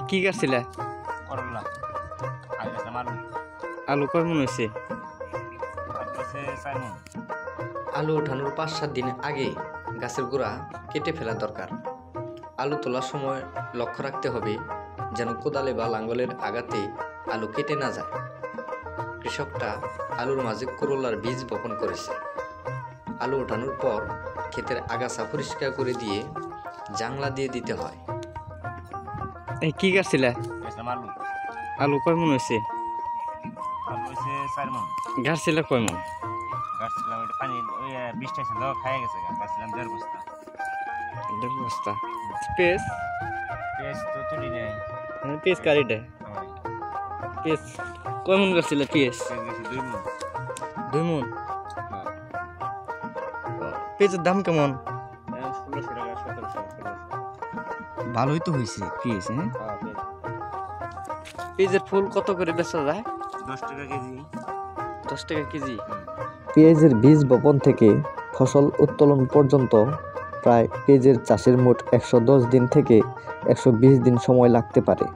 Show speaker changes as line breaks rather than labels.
কি গাছছিলে?
করলা আর গেছিলাম আলু।
আলু কয় মন হয়েছে?
আর গেছে 4 মণ।
আলু ওঠানোর 5-7 দিন আগে গাছের গোড়া কেটে ফেলা দরকার। আলু তোলার সময় লক্ষ্য রাখতে হবে যেন কোদালে বা লাঙ্গলের আঘাতে আলু কেটে না যায়। কৃষকটা আলুর মাঝে করলার বীজ বপন করেছে। আলু ওঠানোর পর ক্ষেতের আগাছা পরিষ্কার করে দিয়ে জাংলা দিয়ে দিতে হয়।
কি গাছছিলে?
গেছিলাম আলু।
আলু কয় মন হয়েছে?
আলু হয়েছে 4 মণ।
গাছছিলে কয় মন?
গাছছিলাম ওইটা পানি ওই বৃষ্টি ছিল খাই গেছে। গাছছিলাম 1.5 বস্তা।
1.5 বস্তা। স্পেস
পেঁয়াজ তো তুলি নেই।
পেঁয়াজ কারিটা পেঁয়াজ কয় মন গাছছিলে? পেঁয়াজ
পেঁয়াজ গেছে 2 মণ।
2 মন। পেঁয়াজের দাম কেমন?
1600 টাকা 1700
ভালোই তো হয়েছে পেঁয়াজ। হ্যাঁ,
পেঁয়াজ
পেঁয়াজের ফুল কত করে বেচা যায়?
10 টাকা কেজি।
10 টাকা কেজি।
পেঁয়াজের বীজ বপন থেকে ফসল উত্তোলন পর্যন্ত প্রায় পেঁয়াজের চাষের মোট 110 দিন থেকে 120 দিন সময় লাগতে পারে।